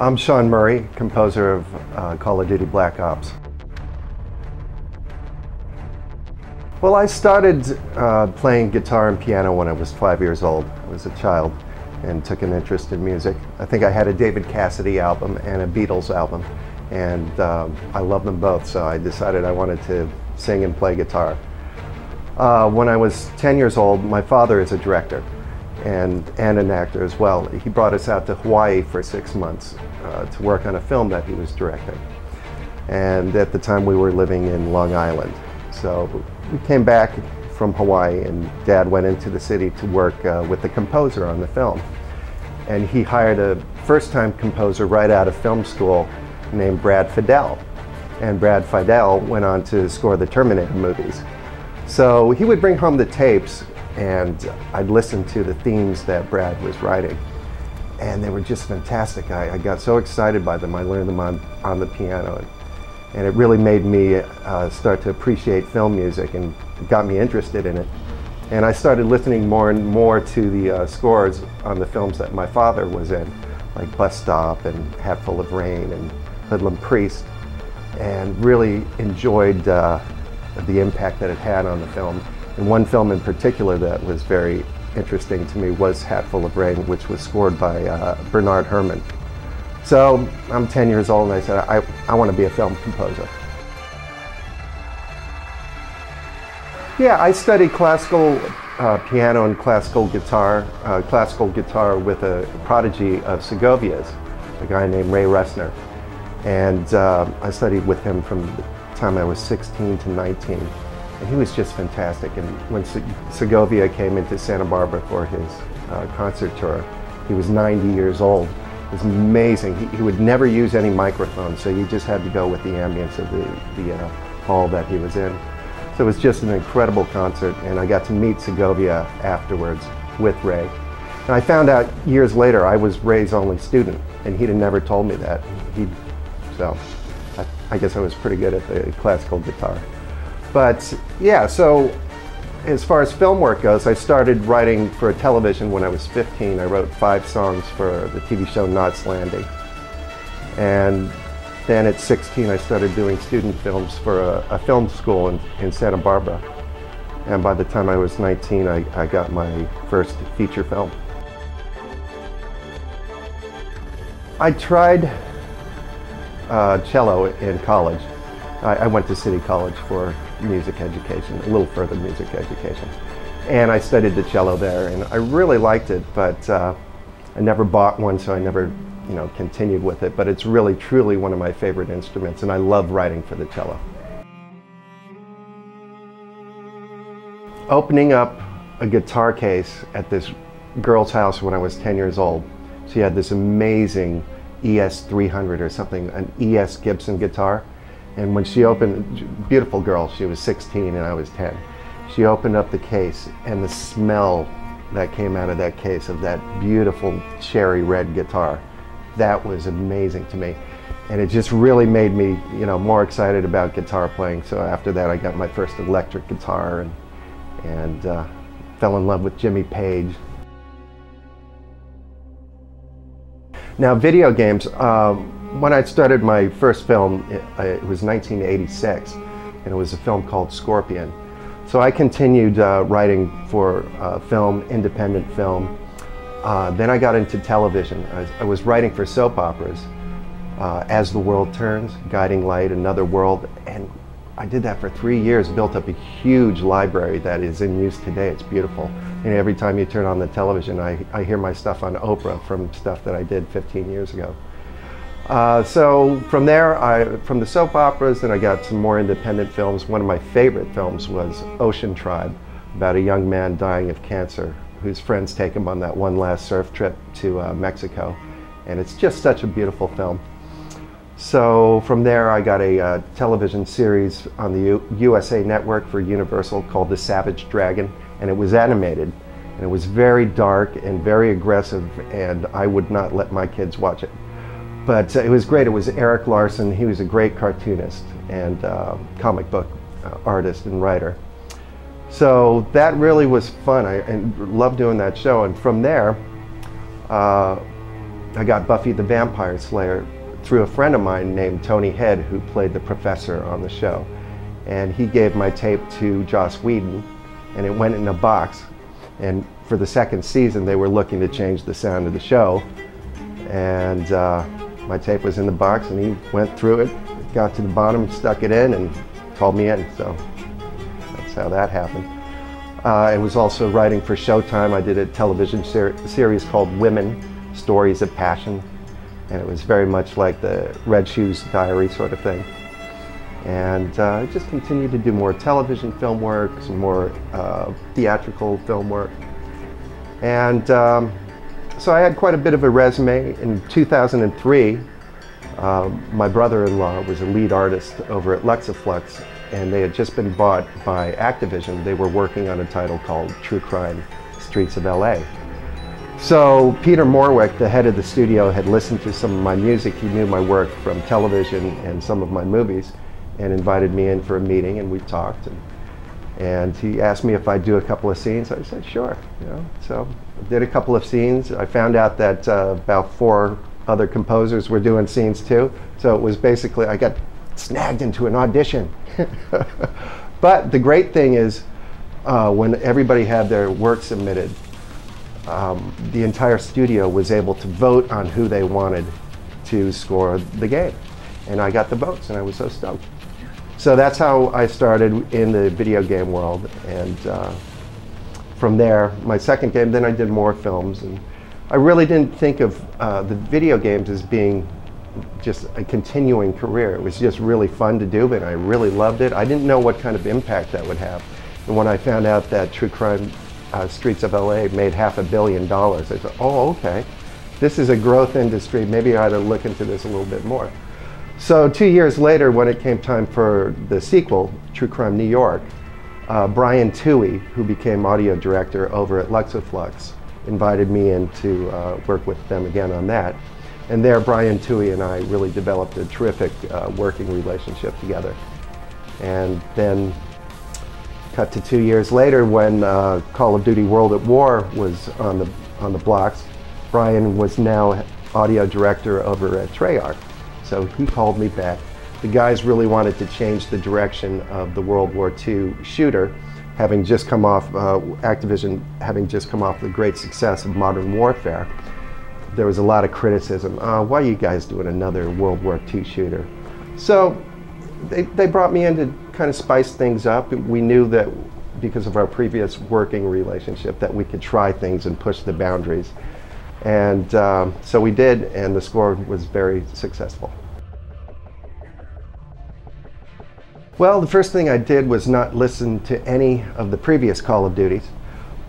I'm Sean Murray, composer of Call of Duty Black Ops. Well, I started playing guitar and piano when I was 5 years old. I was a child and took an interest in music. I think I had a David Cassidy album and a Beatles album, and I love them both, so I decided I wanted to sing and play guitar. When I was 10 years old, my father is a director and an actor as well. He brought us out to Hawaii for 6 months to work on a film that he was directing. And at the time we were living in Long Island. So we came back from Hawaii and Dad went into the city to work with the composer on the film. And he hired a first-time composer right out of film school named Brad Fiedel. And Brad Fiedel went on to score the Terminator movies. So he would bring home the tapes and I'd listen to the themes that Brad was writing. And they were just fantastic. I got so excited by them. I learned them on the piano. And it really made me start to appreciate film music and got me interested in it. And I started listening more and more to the scores on the films that my father was in, like Bus Stop and Hatful of Rain and Hoodlum Priest, and really enjoyed the impact that it had on the film. And one film in particular that was very interesting to me was Hatful of Rain, which was scored by Bernard Herrmann. So I'm 10 years old and I said, I want to be a film composer. Yeah, I studied classical piano and classical guitar with a prodigy of Segovia's, a guy named Ray Ressner. And I studied with him from the time I was 16 to 19. And he was just fantastic. And when Segovia came into Santa Barbara for his concert tour, he was 90 years old. It was amazing. He would never use any microphone, so you just had to go with the ambience of the hall that he was in. So it was just an incredible concert, and I got to meet Segovia afterwards with Ray. And I found out years later I was Ray's only student, and he'd never told me that. So I guess I was pretty good at the classical guitar. But yeah, so as far as film work goes, I started writing for television when I was 15. I wrote 5 songs for the TV show Knots Landing. And then at 16, I started doing student films for a film school in Santa Barbara. And by the time I was 19, I got my first feature film. I tried cello in college. I went to City College for music education, a little further music education. And I studied the cello there, and I really liked it, but I never bought one, so I never, continued with it. But it's really, truly one of my favorite instruments, and I love writing for the cello. Opening up a guitar case at this girl's house when I was 10 years old, she had this amazing ES 300 or something, an ES Gibson guitar. And when she opened, beautiful girl, she was 16 and I was 10. She opened up the case and the smell that came out of that case of that beautiful cherry red guitar, that was amazing to me. And it just really made me, more excited about guitar playing. So after that I got my first electric guitar and fell in love with Jimmy Page. Now video games, when I started my first film, it was 1986, and it was a film called Scorpion. So I continued writing for film, independent film. Then I got into television. I was writing for soap operas, As the World Turns, Guiding Light, Another World, and I did that for 3 years, built up a huge library that is in use today. It's beautiful. And every time you turn on the television, I hear my stuff on Oprah from stuff that I did 15 years ago. So from there, from the soap operas, then I got some more independent films. One of my favorite films was Ocean Tribe, about a young man dying of cancer, whose friends take him on that one last surf trip to Mexico. And it's just such a beautiful film. So from there, I got a television series on the USA Network for Universal called The Savage Dragon, and it was animated. And it was very dark and very aggressive, and I would not let my kids watch it. But it was great. It was Eric Larson. He was a great cartoonist and comic book artist and writer. So that really was fun. I loved doing that show. And from there, I got Buffy the Vampire Slayer through a friend of mine named Tony Head, who played the professor on the show. And he gave my tape to Joss Whedon, and it went in a box. And for the second season, they were looking to change the sound of the show. And my tape was in the box, and he went through it, got to the bottom, stuck it in, and called me in. So that's how that happened. I was also writing for Showtime. I did a television series called Women, Stories of Passion. And it was very much like the Red Shoes Diary sort of thing. And I just continued to do more television film work, some more theatrical film work. And so I had quite a bit of a resume. In 2003, my brother-in-law was a lead artist over at Lexaflux, and they had just been bought by Activision. They were working on a title called True Crime: Streets of LA. So Peter Morwick, the head of the studio, had listened to some of my music. He knew my work from television and some of my movies, and invited me in for a meeting, and we talked. And he asked me if I'd do a couple of scenes. I said, sure. You know, so I did a couple of scenes. I found out that about 4 other composers were doing scenes too. So it was basically, I got snagged into an audition. But the great thing is, when everybody had their work submitted, the entire studio was able to vote on who they wanted to score the game. And I got the votes, and I was so stoked. So that's how I started in the video game world. And from there, my second game, then I did more films. And I really didn't think of the video games as being just a continuing career. It was just really fun to do, but I really loved it. I didn't know what kind of impact that would have. And when I found out that True Crime Streets of LA made $500 million, I thought, oh, okay, this is a growth industry. Maybe I ought to look into this a little bit more. So 2 years later, when it came time for the sequel, True Crime New York, Brian Toohey, who became audio director over at Lexaflux, invited me in to work with them again on that. And there, Brian Toohey and I really developed a terrific working relationship together. And then cut to 2 years later, when Call of Duty World at War was on the blocks. Brian was now audio director over at Treyarch. So he called me back. The guys really wanted to change the direction of the World War II shooter, having just come off, Activision having just come off the great success of Modern Warfare. There was a lot of criticism. Why are you guys doing another World War II shooter? So they brought me in to kind of spice things up. We knew that because of our previous working relationship that we could try things and push the boundaries. And so we did, and the score was very successful. Well, the first thing I did was not listen to any of the previous Call of Duties.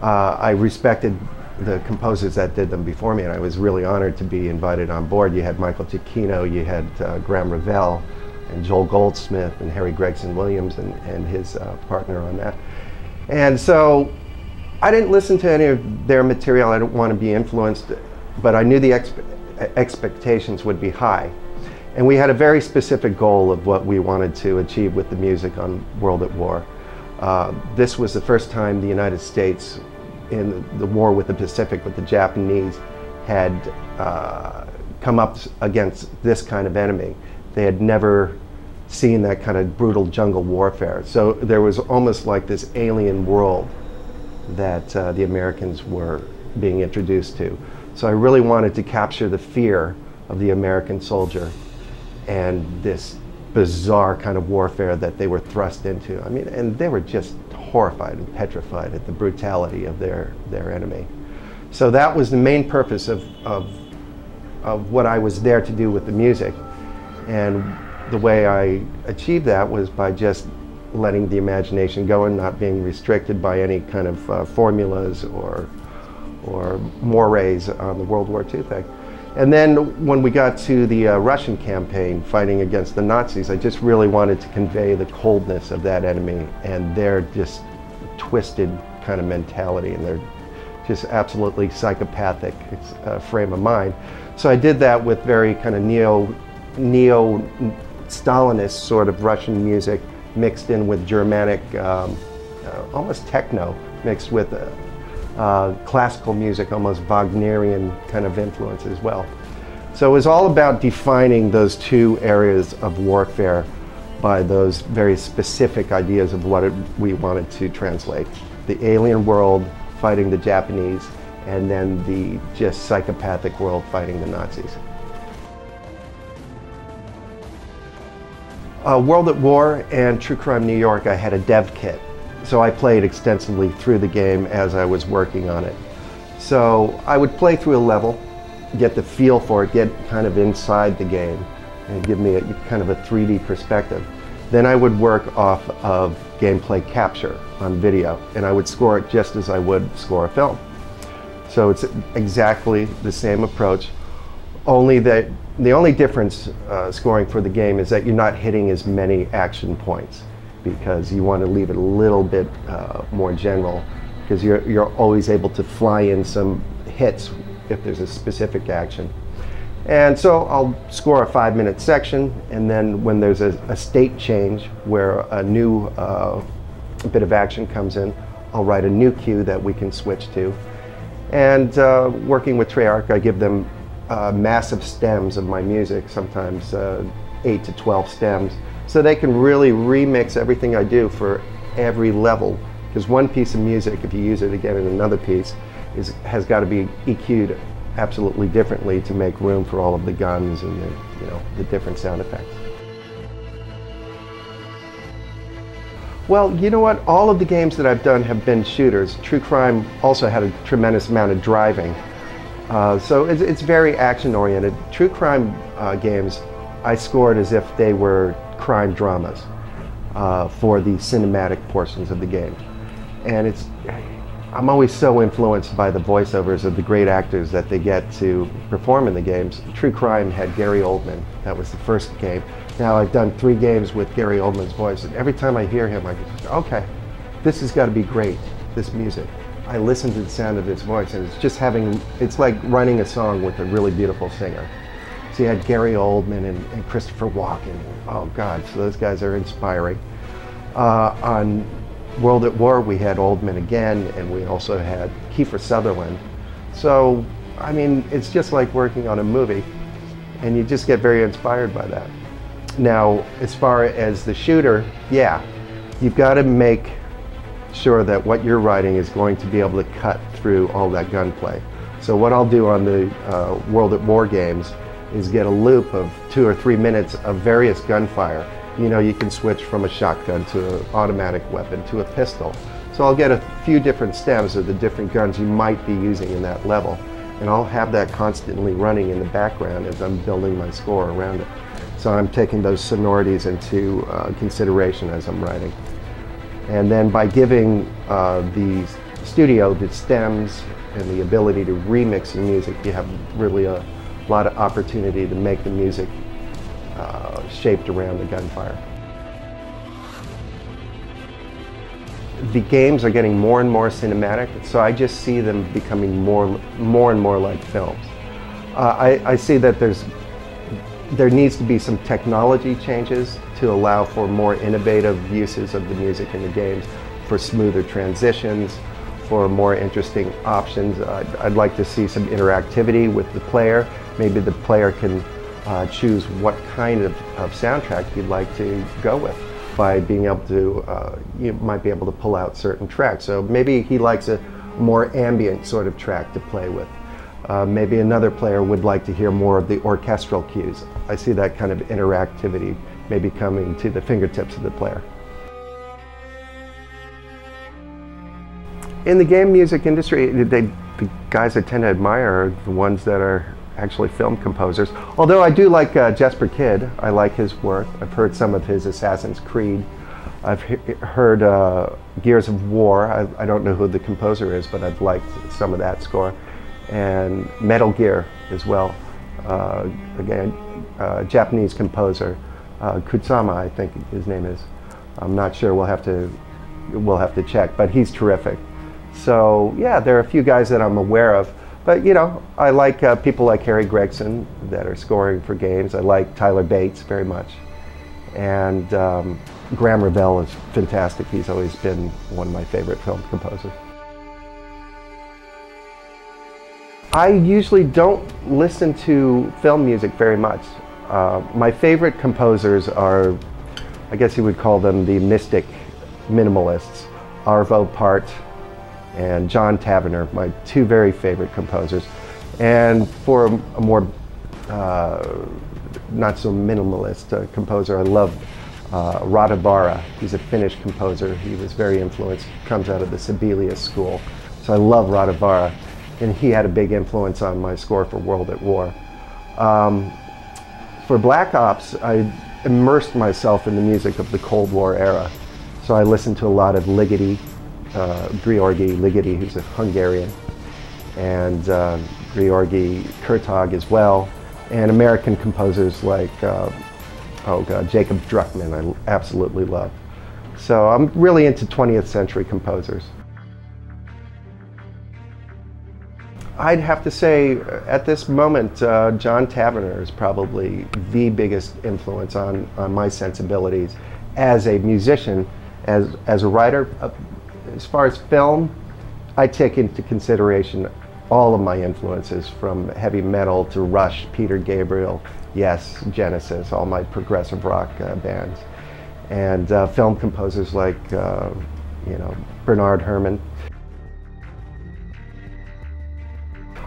I respected the composers that did them before me, and I was really honored to be invited on board. You had Michael Giacchino, you had Graham Revell, and Joel Goldsmith, and Harry Gregson Williams, and his partner on that. And so I didn't listen to any of their material. I didn't want to be influenced, but I knew the expectations would be high. And we had a very specific goal of what we wanted to achieve with the music on World at War. This was the first time the United States, in the war with the Pacific with the Japanese, had come up against this kind of enemy. They had never seen that kind of brutal jungle warfare. So there was almost like this alien world that the Americans were being introduced to. So I really wanted to capture the fear of the American soldier and this bizarre kind of warfare that they were thrust into. I mean, and they were just horrified and petrified at the brutality of their enemy. So that was the main purpose of what I was there to do with the music. And the way I achieved that was by just letting the imagination go and not being restricted by any kind of formulas or mores on the World War II thing. And then when we got to the Russian campaign fighting against the Nazis, I just really wanted to convey the coldness of that enemy and their just twisted kind of mentality and their just absolutely psychopathic frame of mind. So I did that with very kind of neo-Stalinist sort of Russian music mixed in with Germanic, almost techno, mixed with classical music, almost Wagnerian kind of influence as well. So it was all about defining those two areas of warfare by those very specific ideas of what we wanted to translate. The alien world fighting the Japanese, and then the just psychopathic world fighting the Nazis. World at War and True Crime New York, I had a dev kit. So I played extensively through the game as I was working on it. So I would play through a level, get the feel for it, get kind of inside the game, and give me a kind of a 3D perspective. Then I would work off of gameplay capture on video, and I would score it just as I would score a film. So it's exactly the same approach, only that the only difference scoring for the game is that you're not hitting as many action points, because you want to leave it a little bit more general, because you're always able to fly in some hits if there's a specific action. And so I'll score a 5-minute section, and then when there's a state change where a new bit of action comes in, I'll write a new cue that we can switch to. And working with Treyarch, I give them massive stems of my music, sometimes 8 to 12 stems, so they can really remix everything I do for every level. Because one piece of music, if you use it again in another piece, has got to be EQ'd absolutely differently to make room for all of the guns and the different sound effects. Well, you know what? All of the games that I've done have been shooters. True Crime also had a tremendous amount of driving. So it's very action-oriented. True Crime games, I scored as if they were crime dramas for the cinematic portions of the game. And I'm always so influenced by the voiceovers of the great actors that they get to perform in the games. True Crime had Gary Oldman. That was the first game. Now I've done 3 games with Gary Oldman's voice, and every time I hear him, I go, okay, this has got to be great, this music. I listen to the sound of his voice, and it's like running a song with a really beautiful singer. So you had Gary Oldman and Christopher Walken. Oh God, so those guys are inspiring. On World at War, we had Oldman again, and we also had Kiefer Sutherland. So, I mean, it's just like working on a movie, and you just get very inspired by that. Now, as far as the shooter, yeah, you've got to make sure that what you're writing is going to be able to cut through all that gunplay. So what I'll do on the World at War games is get a loop of 2 or 3 minutes of various gunfire. You know, you can switch from a shotgun to an automatic weapon to a pistol. So I'll get a few different stems of the different guns you might be using in that level, and I'll have that constantly running in the background as I'm building my score around it. So I'm taking those sonorities into consideration as I'm writing. And then by giving the studio the stems and the ability to remix the music, you have really a lot of opportunity to make the music shaped around the gunfire. The games are getting more and more cinematic, so I just see them becoming more and more like films. I see that there needs to be some technology changes to allow for more innovative uses of the music in the games, for smoother transitions, for more interesting options. I'd like to see some interactivity with the player. Maybe the player can choose what kind of soundtrack you'd like to go with by being able to, you might be able to pull out certain tracks. So maybe he likes a more ambient sort of track to play with. Maybe another player would like to hear more of the orchestral cues. I see that kind of interactivity maybe coming to the fingertips of the player. In the game music industry, the guys I tend to admire are the ones that are actually film composers. Although I do like Jesper Kyd. I like his work. I've heard some of his Assassin's Creed. I've heard Gears of War. I don't know who the composer is, but I've liked some of that score. And Metal Gear as well. Again, Japanese composer, Kusama, I think his name is. I'm not sure. We'll have to check, but he's terrific. So yeah, there are a few guys that I'm aware of, but you know, I like people like Harry Gregson that are scoring for games. I like Tyler Bates very much, and Graham Revell is fantastic. He's always been one of my favorite film composers. I usually don't listen to film music very much. My favorite composers are, I guess you would call them the mystic minimalists, Arvo Part and John Tavener, my two very favorite composers. And for a more not so minimalist composer, I love Rautavaara. He's a Finnish composer. He was very influenced, comes out of the Sibelius school. So I love Rautavaara, and he had a big influence on my score for World at War. For Black Ops, I immersed myself in the music of the Cold War era. So I listened to a lot of Ligeti, Georgi Ligeti, who's a Hungarian, and Georgi Kurtag as well, and American composers like Jacob Druckmann, I absolutely love. So I'm really into 20th century composers. I'd have to say, at this moment, John Tavener is probably the biggest influence on my sensibilities as a musician, as a writer. As far as film, I take into consideration all of my influences, from heavy metal to Rush, Peter Gabriel, Yes, Genesis, all my progressive rock bands, and film composers like Bernard Herrmann.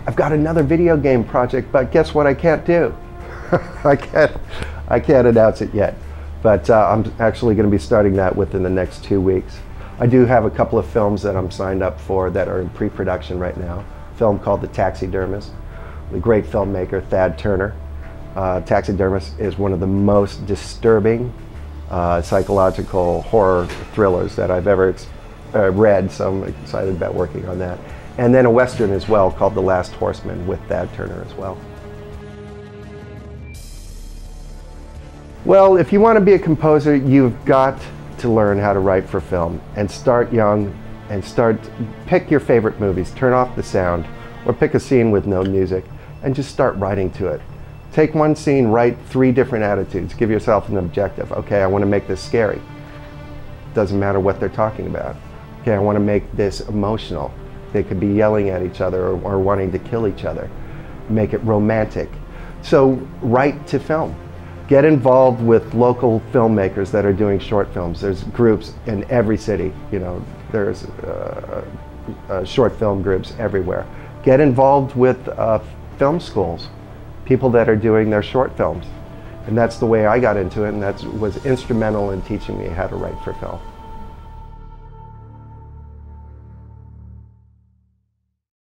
I've got another video game project, but guess what I can't do? I can't announce it yet, but I'm actually going to be starting that within the next 2 weeks. I do have a couple of films that I'm signed up for that are in pre-production right now. A film called The Taxidermist, the great filmmaker Thad Turner. Taxidermist is one of the most disturbing psychological horror thrillers that I've ever read, so I'm excited about working on that. And then a Western as well called The Last Horseman with Thad Turner as well. Well, if you want to be a composer, you've got to learn how to write for film, and start young, and pick your favorite movies, turn off the sound, or pick a scene with no music, and just start writing to it. Take one scene, write 3 different attitudes, give yourself an objective. Okay, I want to make this scary. Doesn't matter what they're talking about. Okay, I want to make this emotional. They could be yelling at each other or wanting to kill each other. Make it romantic. So write to film. Get involved with local filmmakers that are doing short films. There's groups in every city. There's short film groups everywhere. Get involved with film schools, people that are doing their short films. And that's the way I got into it, and that was instrumental in teaching me how to write for film.